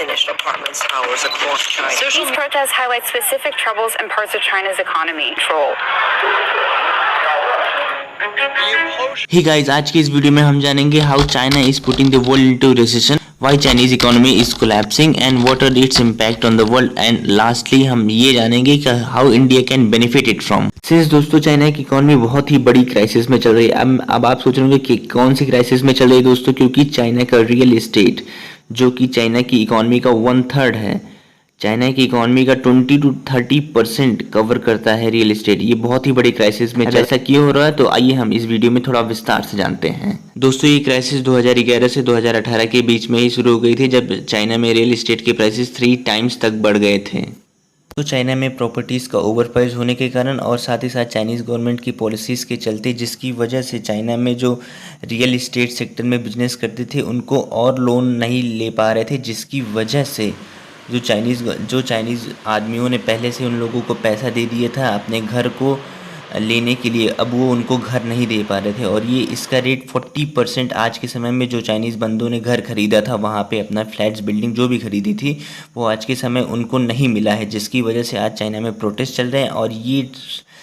finished apartment towers across China. These protests highlight specific troubles in parts of China's economy. Hey guys, आज की इस video में हम जानेंगे how China is putting the world into recession, why Chinese economy is collapsing and what are its impact on the world, and lastly हम ये जानेंगे कि how India can benefit it from. Since दोस्तों China की economy बहुत ही बड़ी crisis में चल रही है। अब आप सोच रहे होंगे कि कौन सी क्राइसिस में चल रही है दोस्तों, क्योंकि चाइना का रियल एस्टेट जो कि चाइना की इकोनॉमी का 1/3 है, चाइना की इकोनॉमी का 20 to 30% कवर करता है रियल एस्टेट। ये बहुत ही बड़ी क्राइसिस में ऐसा क्यों हो रहा है, तो आइए हम इस वीडियो में थोड़ा विस्तार से जानते हैं। दोस्तों ये क्राइसिस 2011 से 2018 के बीच में ही शुरू हो गई थी, जब चाइना में रियल एस्टेट के प्राइसेस 3 टाइम्स तक बढ़ गए थे। तो चाइना में प्रॉपर्टीज़ का ओवर प्राइस होने के कारण और साथ ही साथ चाइनीज़ गवर्नमेंट की पॉलिसीज़ के चलते, जिसकी वजह से चाइना में जो रियल एस्टेट सेक्टर में बिजनेस करते थे उनको और लोन नहीं ले पा रहे थे, जिसकी वजह से जो चाइनीज़ आदमियों ने पहले से उन लोगों को पैसा दे दिया था अपने घर को लेने के लिए, अब वो उनको घर नहीं दे पा रहे थे। और ये इसका रेट 40% आज के समय में जो चाइनीज़ बंदों ने घर खरीदा था, वहाँ पे अपना फ्लैट्स बिल्डिंग जो भी खरीदी थी, वो आज के समय उनको नहीं मिला है, जिसकी वजह से आज चाइना में प्रोटेस्ट चल रहे हैं। और ये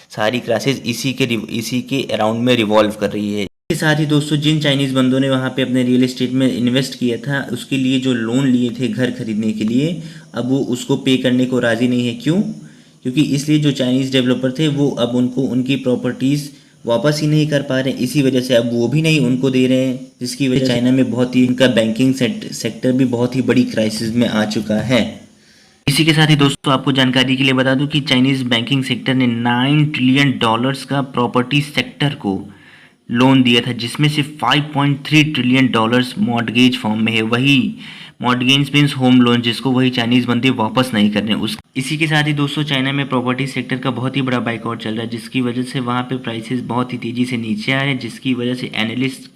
सारी क्राइसिस इसी के अराउंड में रिवॉल्व कर रही है। इसके साथ ही दोस्तों जिन चाइनीज़ बंदों ने वहाँ पे अपने रियल एस्टेट में इन्वेस्ट किया था, उसके लिए जो लोन लिए थे घर खरीदने के लिए, अब वो उसको पे करने को राज़ी नहीं है। क्यों? क्योंकि इसलिए जो चाइनीज़ डेवलपर थे वो अब उनको उनकी प्रॉपर्टीज़ वापस ही नहीं कर पा रहे, इसी वजह से अब वो भी नहीं उनको दे रहे हैं, जिसकी वजह से चाइना में बहुत ही उनका बैंकिंग सेक्टर भी बहुत ही बड़ी क्राइसिस में आ चुका है। इसी के साथ ही दोस्तों आपको जानकारी के लिए बता दूं कि चाइनीज़ बैंकिंग सेक्टर ने $9 ट्रिलियन का प्रॉपर्टी सेक्टर को लोन दिया था, जिसमें से $5.3 ट्रिलियन मॉर्टगेज फॉर्म में है। वही मॉर्टगेज मीन्स होम लोन, जिसको वही चाइनीज़ बंदे वापस नहीं कर रहे हैं। इसी के साथ ही दोस्तों चाइना में प्रॉपर्टी सेक्टर का बहुत ही बड़ा बाइकआउट चल रहा है, जिसकी वजह से वहाँ पे प्राइसेस बहुत ही तेज़ी से नीचे आ रहे हैं, जिसकी वजह से एनालिस्ट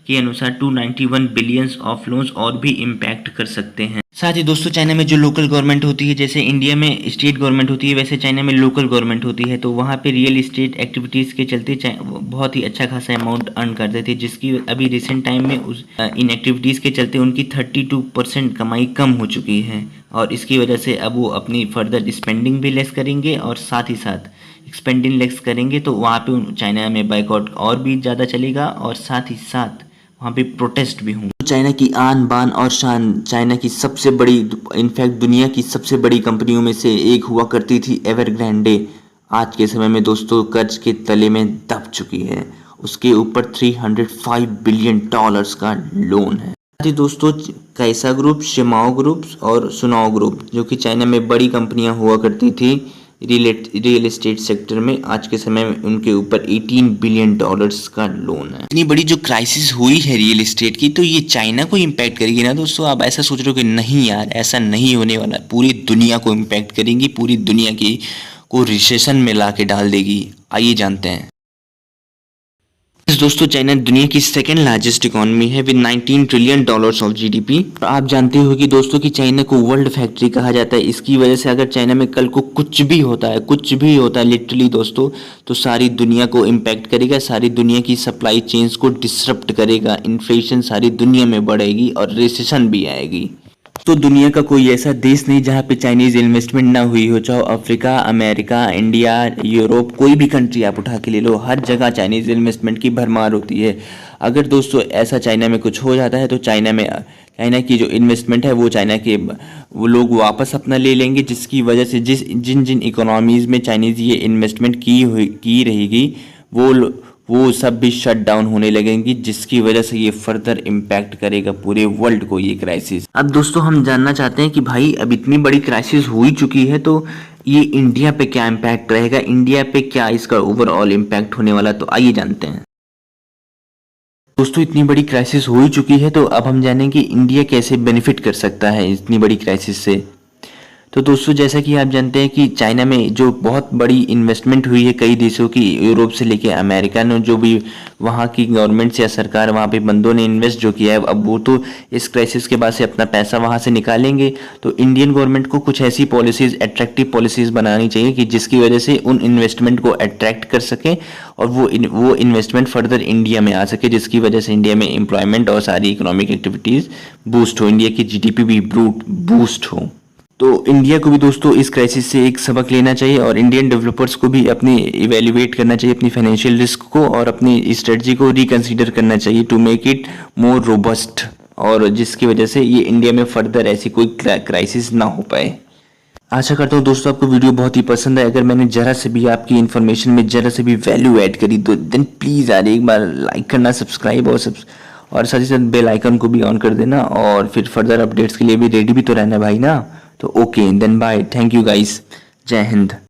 के अनुसार 291 बिलियंस ऑफ लोन्स और भी इम्पैक्ट कर सकते हैं। साथ ही दोस्तों चाइना में जो लोकल गवर्नमेंट होती है, जैसे इंडिया में स्टेट गवर्नमेंट होती है, वैसे चाइना में लोकल गवर्नमेंट होती है। तो वहाँ पे रियल एस्टेट एक्टिविटीज़ के चलते बहुत ही अच्छा खासा अमाउंट अर्न करते थे, जिसकी अभी रिसेंट टाइम में इन एक्टिविटीज़ के चलते उनकी 32% कमाई कम हो चुकी है। और इसकी वजह से अब वो अपनी फर्दर स्पेंडिंग भी लेस करेंगे, और साथ ही साथ एक्सपेंडिंग लेस करेंगे, तो वहाँ पे चाइना में बाइकआउट और भी ज़्यादा चलेगा, और साथ ही साथ वहाँ पे प्रोटेस्ट भी होंगे। चाइना की आन बान और शान, चाइना की सबसे बड़ी, इनफैक्ट दुनिया की सबसे बड़ी कंपनियों में से एक हुआ करती थी एवरग्रांडे, आज के समय में दोस्तों कर्ज के तले में दब चुकी है। उसके ऊपर $305 बिलियन का लोन है। साथ ही दोस्तों कैसा ग्रुप, शिमाओ ग्रुप और सुनाओ ग्रुप, जो कि चाइना में बड़ी कंपनियां हुआ करती थी रियल एस्टेट सेक्टर में, आज के समय में उनके ऊपर $18 बिलियन का लोन है। इतनी बड़ी जो क्राइसिस हुई है रियल एस्टेट की, तो ये चाइना को इम्पैक्ट करेगी ना दोस्तों। आप ऐसा सोच रहे हो कि नहीं यार, ऐसा नहीं होने वाला, पूरी दुनिया को इम्पैक्ट करेगी, पूरी दुनिया की को रिसेशन में ला के डाल देगी। आइए जानते हैं। दोस्तों चाइना दुनिया की सेकेंड लार्जेस्ट इकोनॉमी है विद $19 ट्रिलियन ऑफ जीडीपी। आप जानते हो कि दोस्तों कि चाइना को वर्ल्ड फैक्ट्री कहा जाता है। इसकी वजह से अगर चाइना में कल को कुछ भी होता है लिटरली दोस्तों, तो सारी दुनिया को इम्पैक्ट करेगा, सारी दुनिया की सप्लाई चेन्स को डिसरप्ट करेगा, इन्फ्लेशन सारी दुनिया में बढ़ेगी और रिसेशन भी आएगी। तो दुनिया का कोई ऐसा देश नहीं जहाँ पे चाइनीज़ इन्वेस्टमेंट ना हुई हो, चाहे अफ्रीका, अमेरिका, इंडिया, यूरोप, कोई भी कंट्री आप उठा के ले लो, हर जगह चाइनीज़ इन्वेस्टमेंट की भरमार होती है। अगर दोस्तों ऐसा चाइना में कुछ हो जाता है, तो चाइना की जो इन्वेस्टमेंट है वो लोग वापस अपना ले लेंगे, जिसकी वजह से जिन इकोनॉमीज़ में चाइनीज़ ये इन्वेस्टमेंट की रहेगी, वो सब भी शट डाउन होने लगेंगी, जिसकी वजह से ये फर्दर इम्पैक्ट करेगा पूरे वर्ल्ड को ये क्राइसिस। अब दोस्तों हम जानना चाहते हैं कि भाई अब इतनी बड़ी क्राइसिस हो चुकी है, तो ये इंडिया पे क्या इम्पैक्ट रहेगा, इंडिया पे क्या इसका ओवरऑल इम्पैक्ट होने वाला, तो आइए जानते हैं। दोस्तों इतनी बड़ी क्राइसिस हो ही चुकी है, तो अब हम जानेंगे इंडिया कैसे बेनिफिट कर सकता है इतनी बड़ी क्राइसिस से। तो दोस्तों जैसा कि आप जानते हैं कि चाइना में जो बहुत बड़ी इन्वेस्टमेंट हुई है कई देशों की, यूरोप से लेके अमेरिका ने, जो भी वहाँ की गवर्नमेंट या सरकार वहाँ पे बंदों ने इन्वेस्ट जो किया है, अब वो तो इस क्राइसिस के बाद से अपना पैसा वहाँ से निकालेंगे। तो इंडियन गवर्नमेंट को कुछ ऐसी पॉलिसीज़, अट्रैक्टिव पॉलिसीज़ बनानी चाहिए कि जिसकी वजह से उन इन्वेस्टमेंट को अट्रैक्ट कर सकें और वो इन्वेस्टमेंट फर्दर इंडिया में आ सके, जिसकी वजह से इंडिया में एम्प्लॉयमेंट और सारी इकोनॉमिक एक्टिविटीज़ बूस्ट हो, इंडिया की जीडीपी भी बूस्ट हो। तो इंडिया को भी दोस्तों इस क्राइसिस से एक सबक लेना चाहिए और इंडियन डेवलपर्स को भी अपनी इवेल्युएट करना चाहिए अपनी फाइनेंशियल रिस्क को और अपनी स्ट्रेटजी को रिकंसीडर करना चाहिए to make it more robust, और जिसकी वजह से ये इंडिया में फर्दर ऐसी कोई क्राइसिस ना हो पाए। आशा करता हूँ दोस्तों आपको वीडियो बहुत ही पसंद है। अगर मैंने जरा से भी आपकी इन्फॉर्मेशन में जरा से भी वैल्यू ऐड करी तो देन प्लीज़ यार एक बार लाइक करना, सब्सक्राइब और साथ ही साथ बेल आइकन को भी ऑन कर देना, और फिर फर्दर अपडेट्स के लिए भी रेडी भी तो रहना भाई ना। तो okay then bye, thank you guys, जय हिंद।